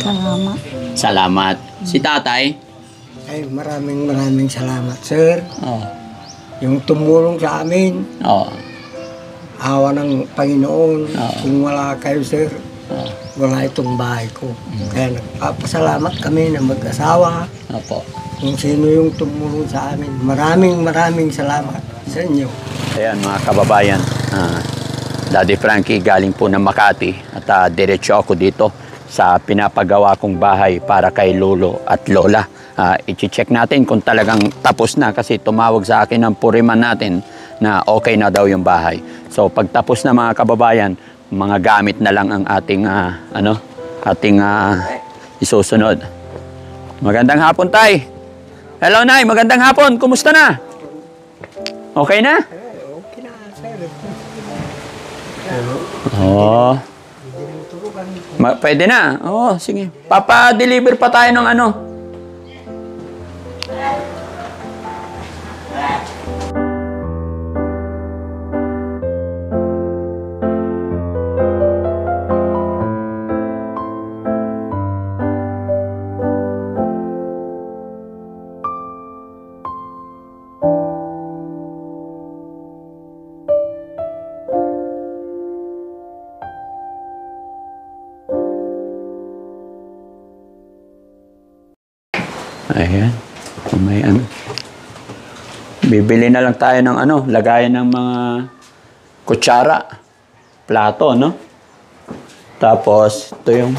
Salamat. Salamat. Si tatay? Ay, maraming salamat, sir. Oh. Yung tumulong sa amin, Oh. awa ng Panginoon. Oo. Kung wala kayo, sir, Oh. wala itong bahay ko. Kaya nagpapasalamat kami na mag-asawa. Opo. Kung sino yung tumulong sa amin. Maraming salamat sa inyo. Ayan mga kababayan, Daddy Frankie galing po ng Makati at diretso ako dito sa pinapagawa kong bahay para kay Lolo at Lola. I-check natin kung talagang tapos na kasi tumawag sa akin ng puriman natin na okay na daw yung bahay. So pag tapos na mga kababayan, mga gamit na lang ang ating isusunod. Magandang hapon, Tay. Hello, Nay. Magandang hapon. Kumusta na? Okay na? Okay na, sir. Oo. Pwede na. Oo, sige. Papa-deliver pa tayo ng ano. Ayan. May ano. Bibili na lang tayo ng ano, lagayan ng mga kutsara, plato, no? Tapos, ito yung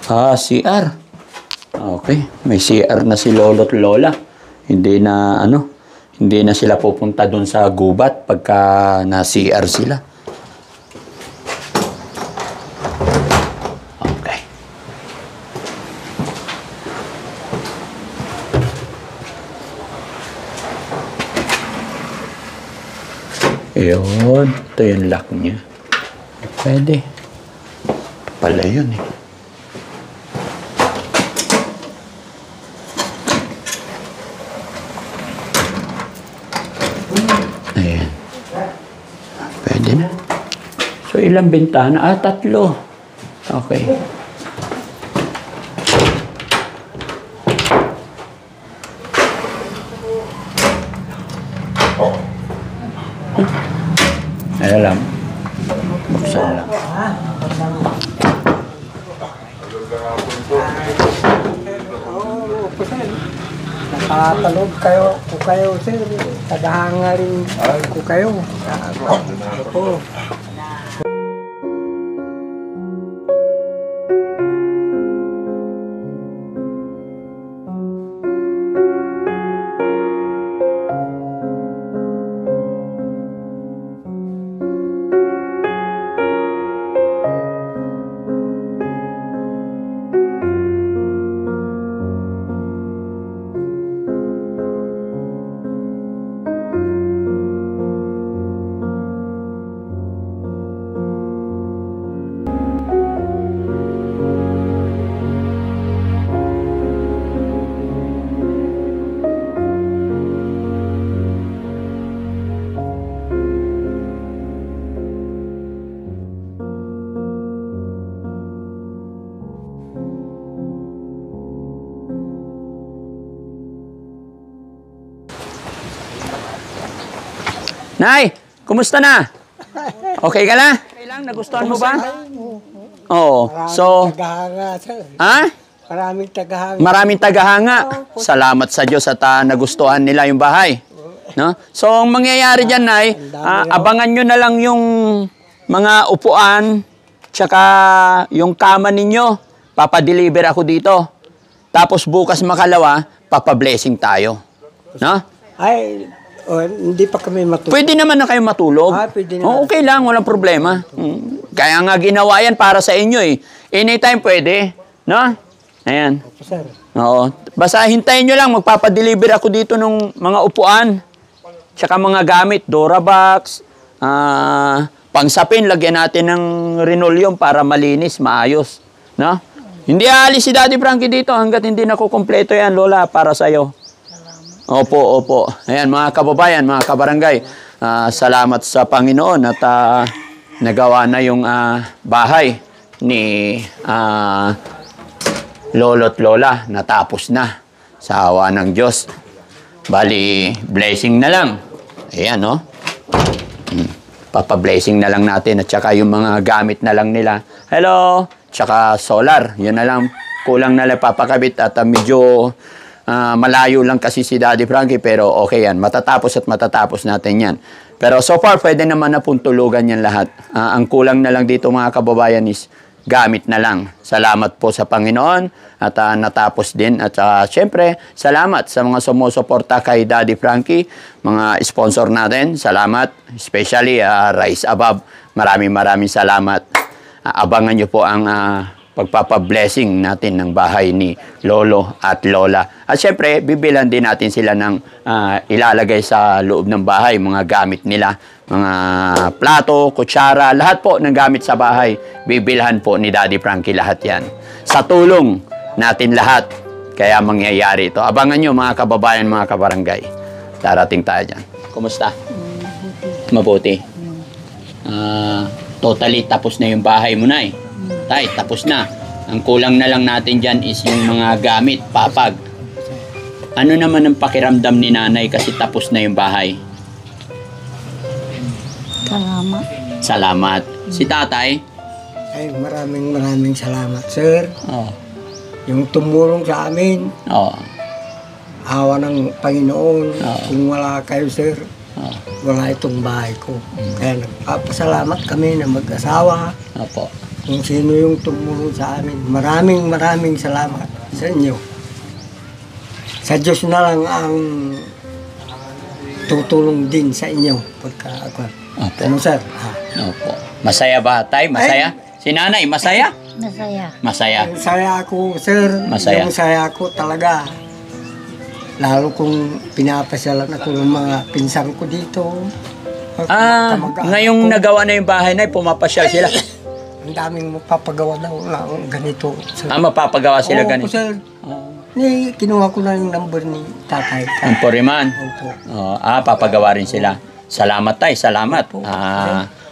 CR. Okay. May CR na si Lolo at Lola. Hindi na sila pupunta doon sa gubat pagka na CR sila. Yun. Ito yung lock niya. Pwede. Pala yun eh. Ayan. Pwede na. So, ilang bintana? 3. Okay. Ayan lang. Buksan lang. Nakapanood kayo, sir. Kadahanga rin ko kayo. Oo. Nay, kumusta na? Okay ka na? Okay lang, nagustuhan mo ba? Oo. So, Tagahanga, sir. ha? Maraming tagahanga. Maraming tagahanga. Salamat sa Diyos at nagustuhan nila yung bahay. No? So, ang mangyayari dyan, Nay, abangan nyo na lang yung mga upuan, tsaka yung kama ninyo. Papadeliver ako dito. Tapos bukas makalawa, papablessing tayo. No? Ay, hindi pa kami matulog. Pwede naman na kayo matulog. Pwede naman. Okay lang, walang problema. Kaya nga ginawa yan para sa inyo eh. Anytime pwede. No? Ayan. Opo, sir. Oo. Basta hintayin nyo lang, magpapadeliver ako dito ng mga upuan. Tsaka mga gamit, Durabox, pangsapin, lagyan natin ng linoleum para malinis, maayos. No? Hindi aalis si Daddy Frankie dito hanggat hindi nakukumpleto yan, Lola, para sa'yo. Opo, opo. Ayan, mga kababayan, mga kabarangay, salamat sa Panginoon at nagawa na yung bahay. ni lolo't lola natapos na sa awa ng Diyos. Bali, blessing na lang. Ayan, no? Papa-blessing na lang natin at saka yung mga gamit na lang nila. Hello! Tsaka solar. Yun na lang. Kulang na lang papakabit at medyo malayo lang kasi si Daddy Frankie pero okay yan. Matatapos at matatapos natin yan. Pero so far, pwede naman na puntulugan yan lahat. Ang kulang na lang dito mga kababayan is gamit na lang. Salamat po sa Panginoon at natapos din. At syempre, salamat sa mga sumusuporta kay Daddy Frankie, mga sponsor natin. Salamat, especially Rise Above. Maraming salamat. Abangan nyo po ang pagpapablessing natin ng bahay ni Lolo at Lola. At syempre, bibilan din natin sila ng ilalagay sa loob ng bahay, mga gamit nila, mga plato, kutsara, lahat po ng gamit sa bahay, bibilhan po ni Daddy Frankie lahat yan. Sa tulong natin lahat, kaya mangyayari ito. Abangan nyo mga kababayan, mga kabarangay. Darating tayo dyan. Kumusta? Mabuti. Totally tapos na yung bahay mo na eh. Tay, tapos na. Ang kulang na lang natin dyan is yung mga gamit, papag. Ano naman ang pakiramdam ni nanay kasi tapos na yung bahay? Salamat. Salamat. Si tatay? Ay, maraming salamat, sir. Oh. Yung tumulong sa amin, Oh. awa ng Panginoon. Oo. Kung wala kayo, sir, Oh. wala itong bahay ko. Kaya nagpapasalamat kami na mag-asawa. Opo. Kung sino yung tumulong sa amin. Maraming salamat sa inyo. Sa Diyos na lang ang tutulong din sa inyo. Pagka ako. Opo. Ano, sir? Opo. Masaya ba, tay? Masaya? Si nanay, masaya? Masaya. Masaya. Ang saya ako, sir. Masaya. Yung saya ako talaga. Lalo kung pinapasyalan ako ng mga pinsan ko dito. Kamag-anak Ngayong ko. nagawa na yung bahay na, pumapasyal sila. Ang daming mapapagawa daw ng ganito. Sir. Mapapagawa sila Oo, ganito. sir. Oh. Kinuha ko na yung number ni tatay. Ang poriman. Opo. Papagawa rin sila. Salamat tay, salamat. Opo.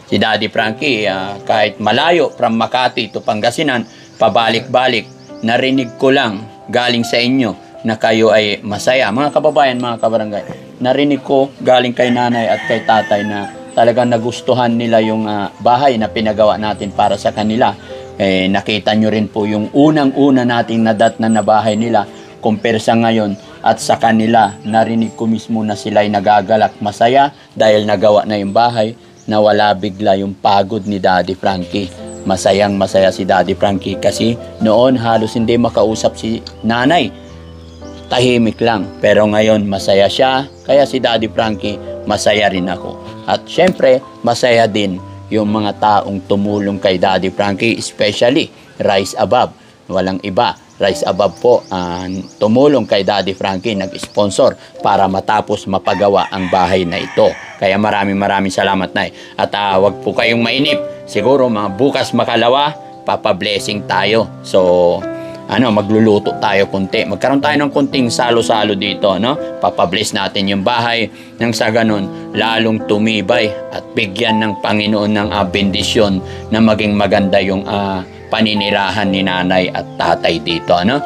Si Daddy Frankie, kahit malayo from Makati to Pangasinan, pabalik-balik, narinig ko lang galing sa inyo na kayo ay masaya. Mga kababayan, mga kabarangay, narinig ko galing kay nanay at kay tatay na talagang nagustuhan nila yung bahay na pinagawa natin para sa kanila. Nakita nyo rin po yung unang-una nating nadatnan na bahay nila compare sa ngayon at sa kanila. Narinig ko mismo na sila ay nagagalak masaya dahil nagawa na yung bahay, na wala bigla yung pagod ni Daddy Frankie. Masayang masaya si Daddy Frankie kasi noon halos hindi makausap si nanay. Tahimik lang. Pero ngayon masaya siya. Kaya si Daddy Frankie, masaya rin ako. At syempre, masaya din yung mga taong tumulong kay Daddy Frankie, especially Rise Above. Walang iba. Rise Above po, tumulong kay Daddy Frankie, nag-sponsor para matapos mapagawa ang bahay na ito. Kaya maraming salamat, Nay. At wag po kayong mainip. Siguro mga bukas makalawa, papa-blessing tayo. So, magluluto tayo konti. Magkaroon tayo ng konting salo-salo dito, no? Papabless natin yung bahay nang sa ganun, lalong tumibay at bigyan ng Panginoon ng bendisyon na maging maganda yung paninirahan ni nanay at tatay dito, ano?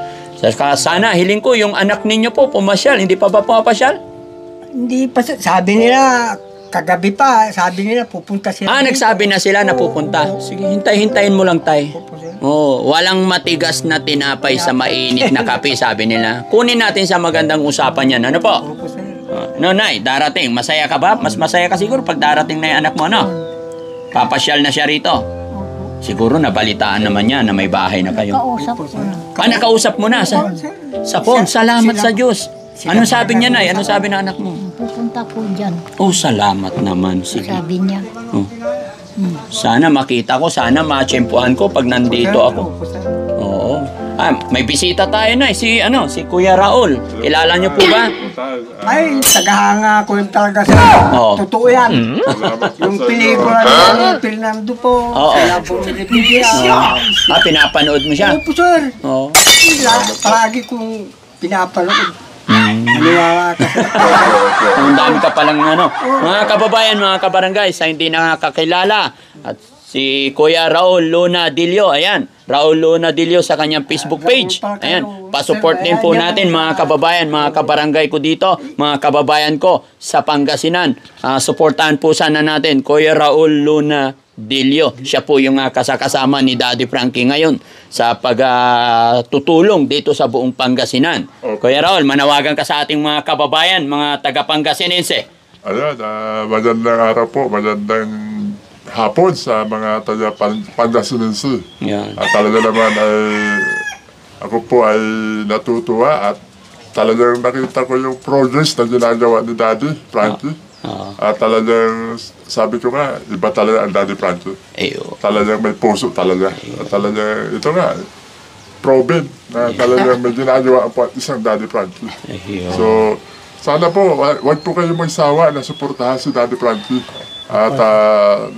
Sana, hiling ko, yung anak ninyo po pumasyal. Hindi pa ba pumapasyal? Hindi pa, sabi nila, kagabi pa, sabi nila pupunta sila. Nagsabi na sila na pupunta. Sige, hintayin mo lang, tay. Opo, sir. Walang matigas na tinapay sa mainit na kape, sabi nila. Kunin natin sa magandang usapan yan. Ano po? Opo, sir. Nay, darating. Masaya ka ba? Mas masaya ka siguro pag darating na yung anak mo, no? Papasyal na siya rito. Siguro nabalitaan naman niya na may bahay na kayo. Kausap ko na. Nakausap mo na sa phone. Salamat sa Diyos. Anong sabi niya, Nay? Anong sabi ng anak mo? Pupunta po dyan. Salamat naman. Sige. Sabi niya. Sana makita ko, sana matsyempohan ko pag nandito ako. Opo, sir. Oo. May bisita tayo na, si Kuya Raul. Kilala niyo po ba? Ay, tagahanga ko yung talaga sir. Oo. Totoo yan. Yung pelikula ni Fernando po. Oo. Sila po nilipidya. Pinapanood mo siya? Opo, sir. Oo. Palagi kong pinapanood. Maniwala ka. Ang dami ka palang mga kababayan, mga kabarangay, sa hindi nakakakilala. At Si Kuya Raul Lunadillo. Ayan. Raul Lunadillo sa kanyang Facebook page. Ayan. Pasupport din po natin mga kababayan, mga kabarangay ko dito, mga kababayan ko sa Pangasinan. Suportahan po sana natin Kuya Raul Lunadillo. Siya po yung kasama ni Daddy Frankie ngayon sa pagtutulong dito sa buong Pangasinan. Kuya Raul, manawagan ka sa ating mga kababayan, mga taga-Pangasinense. Ayan, magandang araw po, magandang hapon sa mga taga-Pangasinense. Yan. At talaga naman ay ako po ay natutuwa at talagang nakita ko yung progress na ginagawa ni Daddy Frankie. At talagang sabi ko nga, iba talaga ang Daddy Frankie. Ayo. Talagang may puso talaga. At talagang ito nga, proven na talagang may ginagawa ang isang Daddy Frankie. Ayo. So, sana po, wag po kayo magsawa na suportahan si Daddy Frankie. At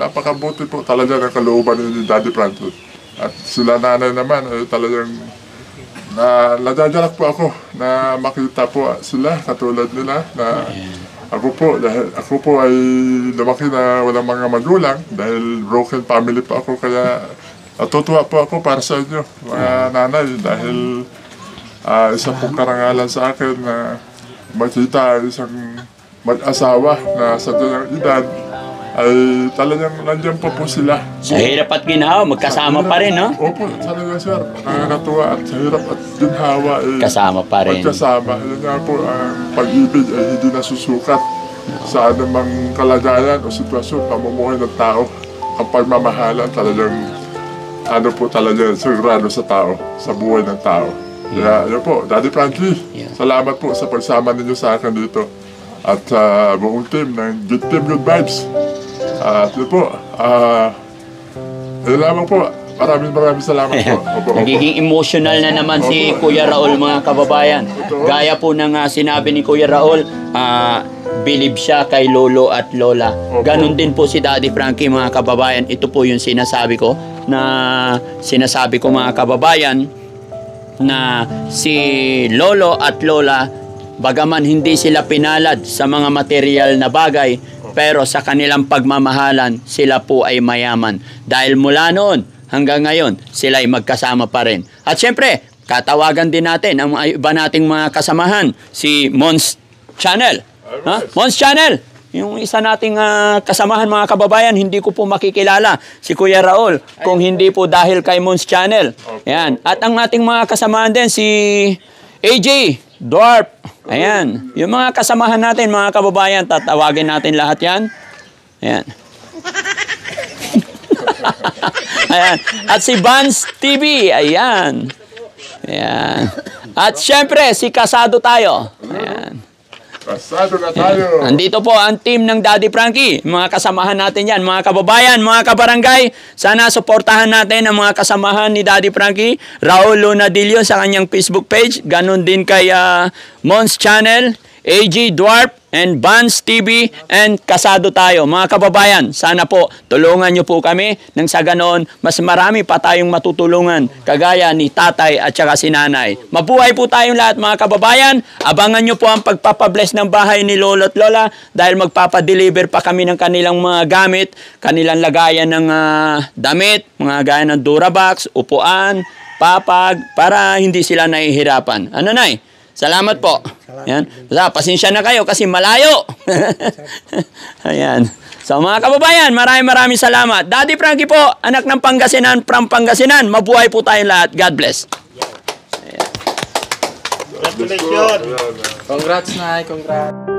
napakabuti po talaga ng kalooban ni Daddy Frankie. At sila nanay naman, talagang nadadalak po ako na makita po sila, katulad nila, na ako po ay lumaki na walang mga magulang dahil broken family po ako, kaya natutuwa po ako para sa inyo, mga nanay, dahil isa pong karangalan sa akin na makita isang mag-asawa na sa ganyang edad ay talagang nandiyan po sila. Sa hirap at ginhawa, magkasama pa rin, no? Opo, talaga sir. Nakakatuwa at sa hirap at ginhawa ay Kasama pa rin. magkasama. Yun nga po, ang pag-ibig ay hindi nasusukat sa anumang kalagayan o sitwasyon, pamumuhay ng tao. Ang pagmamahalan talagang talaga sagrado sa tao, sa buhay ng tao. Kaya yun po, Daddy Frankie, salamat po sa pagsama ninyo sa akin dito. At sa buong team ng Good Team, Good Vibes. At yun po, yun lamang po. Maraming salamat po. Opo. Nagiging emotional na naman si Kuya Raul, mga kababayan. Gaya po ng sinabi ni Kuya Raul, believe siya kay lolo at lola. Ganon din po si Daddy Frankie, mga kababayan. Ito po yung sinasabi ko mga kababayan, na si lolo at lola, bagaman hindi sila pinalad sa mga material na bagay, pero sa kanilang pagmamahalan, sila po ay mayaman. Dahil mula noon hanggang ngayon, sila ay magkasama pa rin. At syempre, katawagan din natin ang iba nating mga kasamahan, si Mons Channel. Mons Channel, yung isa nating kasamahan, mga kababayan, hindi ko po makikilala si Kuya Raul kung hindi po dahil kay Mons Channel. Yan. At ang ating mga kasamahan din, si AJ Dwarf. Ayan. Yung mga kasamahan natin, mga kababayan, tatawagin natin lahat yan. Ayan. Ayan. At si Vans TV. Ayan. Ayan. At syempre, si Kasado tayo. Ayan. Kasado na tayo. Andito po ang team ng Daddy Frankie. Mga kasamahan natin yan. Mga kababayan, mga kabarangay, sana suportahan natin ang mga kasamahan ni Daddy Frankie. Raul Lunadillo sa kanyang Facebook page. Ganon din kay Mons Channel, AG Dwarf, and Vans TV, and Kasado tayo. Mga kababayan, sana po tulungan nyo po kami nang sa ganon, mas marami pa tayong matutulungan kagaya ni tatay at saka si nanay. Mabuhay po tayong lahat, mga kababayan. Abangan nyo po ang pagpapabless ng bahay ni lolo at lola dahil magpapadeliver pa kami ng kanilang mga gamit, kanilang lagayan ng damit, mga gaya ng Durabox, upuan, papag, para hindi sila nahihirapan. Ano, Nay? Salamat po. Yan. Pasensya na kayo kasi malayo. Ayan. So mga kababayan, maraming salamat. Daddy Frankie po, anak ng Pangasinan, from Pangasinan. Mabuhay po tayong lahat. God bless. Congratulations! Congrats, Nay. Congrats.